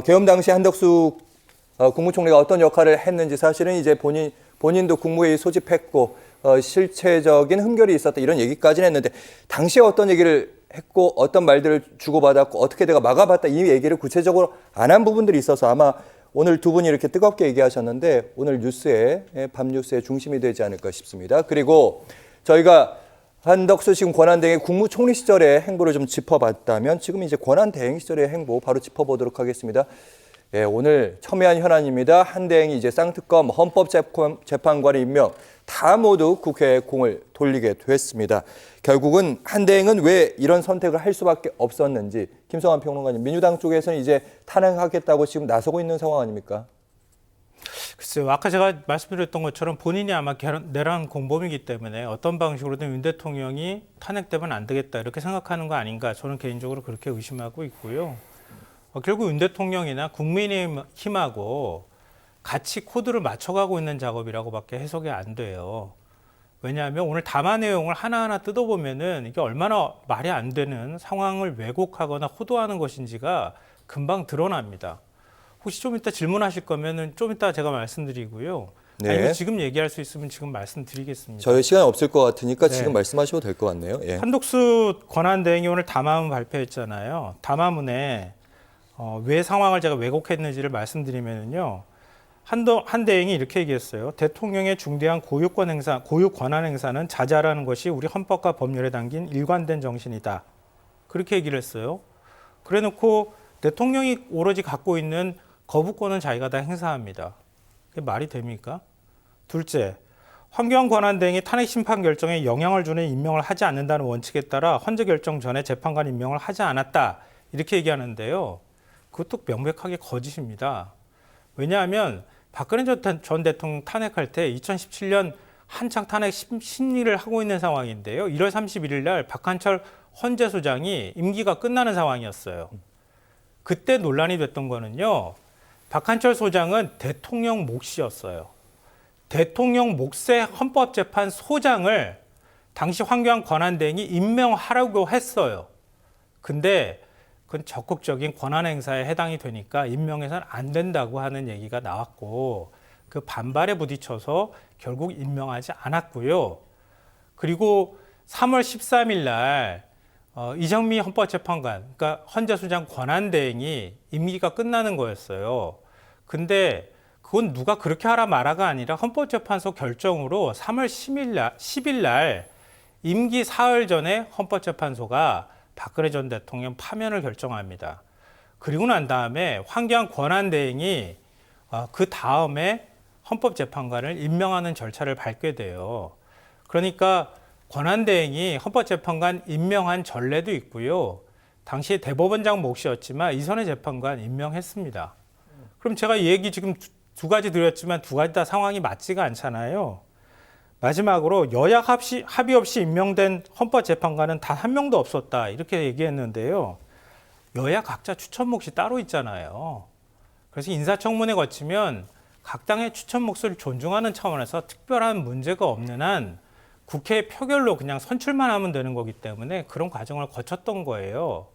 계엄 당시 한덕수 국무총리가 어떤 역할을 했는지 사실은 이제 본인도 국무회의 소집했고 실체적인 흠결이 있었다 이런 얘기까지는 했는데 당시에 어떤 얘기를 했고 어떤 말들을 주고받았고 어떻게 내가 막아봤다 이 얘기를 구체적으로 안 한 부분들이 있어서 아마 오늘 두 분이 이렇게 뜨겁게 얘기하셨는데 오늘 밤 뉴스의 중심이 되지 않을까 싶습니다. 그리고 저희가 한덕수 지금 권한대행의 국무총리 시절의 행보를 좀 짚어봤다면 지금 이제 권한대행 시절의 행보 바로 짚어보도록 하겠습니다. 예, 오늘 첨예한 현안입니다. 한 대행이 이제 쌍특검, 헌법재판관의 임명 다 모두 국회에 공을 돌리게 됐습니다. 결국은 한 대행은 왜 이런 선택을 할 수밖에 없었는지 김성환 평론가님, 민주당 쪽에서는 이제 탄핵하겠다고 지금 나서고 있는 상황 아닙니까? 글쎄요. 아까 제가 말씀드렸던 것처럼 본인이 아마 내란 공범이기 때문에 어떤 방식으로든 윤 대통령이 탄핵되면 안 되겠다 이렇게 생각하는 거 아닌가 저는 개인적으로 그렇게 의심하고 있고요. 결국 윤 대통령이나 국민의힘하고 같이 코드를 맞춰가고 있는 작업이라고밖에 해석이 안 돼요. 왜냐하면 오늘 담화 내용을 하나하나 뜯어보면은 이게 얼마나 말이 안 되는 상황을 왜곡하거나 호도하는 것인지가 금방 드러납니다. 혹시 좀 이따 질문하실 거면은 좀 이따 제가 말씀드리고요. 네. 아니면 지금 얘기할 수 있으면 지금 말씀드리겠습니다. 저희 시간이 없을 것 같으니까 네. 지금 말씀하셔도 될 것 같네요. 예. 한덕수 권한대행이 오늘 담화문 발표했잖아요. 담화문에 왜 상황을 제가 왜곡했는지를 말씀드리면요. 한 대행이 이렇게 얘기했어요. 대통령의 중대한 고유 권한 행사는 자제하라는 것이 우리 헌법과 법률에 담긴 일관된 정신이다. 그렇게 얘기를 했어요. 그래놓고 대통령이 오로지 갖고 있는 거부권은 자기가 다 행사합니다. 그게 말이 됩니까? 둘째, 황교안 권한대행이 탄핵 심판 결정에 영향을 주는 임명을 하지 않는다는 원칙에 따라 헌재 결정 전에 재판관 임명을 하지 않았다. 이렇게 얘기하는데요. 그것도 명백하게 거짓입니다. 왜냐하면 박근혜 전 대통령 탄핵할 때 2017년 한창 탄핵 심리를 하고 있는 상황인데요. 1월 31일 날 박한철 헌재소장이 임기가 끝나는 상황이었어요. 그때 논란이 됐던 거는요. 박한철 소장은 대통령 몫이었어요. 대통령 몫의 헌법재판소장을 당시 황교안 권한대행이 임명하라고 했어요. 근데 그건 적극적인 권한 행사에 해당이 되니까 임명해서는 안 된다고 하는 얘기가 나왔고 그 반발에 부딪혀서 결국 임명하지 않았고요. 그리고 3월 13일 날 이정미 헌법재판관, 그러니까 헌재소장 권한대행이 임기가 끝나는 거였어요. 근데 그건 누가 그렇게 하라 말아가 아니라 헌법재판소 결정으로 3월 10일 날 임기 사흘 전에 헌법재판소가 박근혜 전 대통령 파면을 결정합니다. 그리고 난 다음에 황교안 권한대행이 그 다음에 헌법재판관을 임명하는 절차를 밟게 돼요. 그러니까 권한대행이 헌법재판관 임명한 전례도 있고요. 당시에 대법원장 몫이었지만 이선의 재판관 임명했습니다. 그럼 제가 이 얘기 지금 두 가지 드렸지만 두 가지 다 상황이 맞지가 않잖아요. 마지막으로 여야 합의 없이 임명된 헌법재판관은 단 한 명도 없었다 이렇게 얘기했는데요. 여야 각자 추천 몫이 따로 있잖아요. 그래서 인사청문회 거치면 각 당의 추천 몫을 존중하는 차원에서 특별한 문제가 없는 한 국회 표결로 그냥 선출만 하면 되는 거기 때문에 그런 과정을 거쳤던 거예요.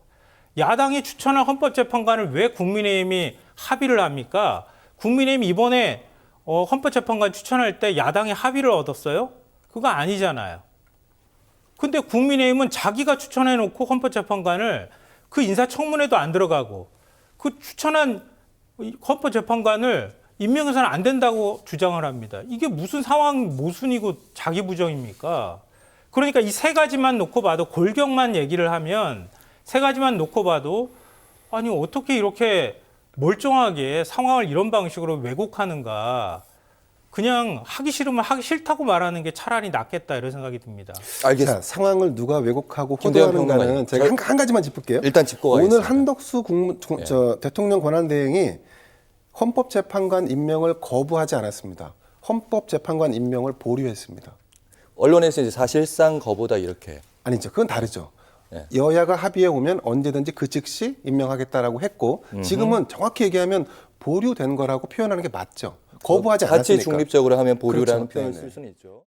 야당이 추천한 헌법재판관을 왜 국민의힘이 합의를 합니까? 국민의힘이 이번에 헌법재판관 추천할 때 야당이 합의를 얻었어요? 그거 아니잖아요. 근데 국민의힘은 자기가 추천해놓고 헌법재판관을 그 인사청문회도 안 들어가고 그 추천한 헌법재판관을 임명해서는 안 된다고 주장을 합니다. 이게 무슨 상황 모순이고 자기 부정입니까? 그러니까 이 세 가지만 놓고 봐도 골격만 얘기를 하면 세 가지만 놓고 봐도 아니 어떻게 이렇게 멀쩡하게 상황을 이런 방식으로 왜곡하는가. 그냥 하기 싫으면 하기 싫다고 말하는 게 차라리 낫겠다 이런 생각이 듭니다. 알겠습니다. 자, 상황을 누가 왜곡하고 김대현 호도하는가는 제가 한 가지만 짚을게요. 일단 짚고 오늘 가겠습니다. 한덕수 대통령 권한대행이 헌법재판관 임명을 거부하지 않았습니다. 헌법재판관 임명을 보류했습니다. 언론에서 이제 사실상 거부다 이렇게. 아니죠. 그건 다르죠. 네. 여야가 합의해 오면 언제든지 그 즉시 임명하겠다라고 했고 지금은 정확히 얘기하면 보류된 거라고 표현하는 게 맞죠. 거부하지 않았으니까. 같이 중립적으로 하면 보류라는 그렇죠. 표현을 네네. 쓸 수는 있죠.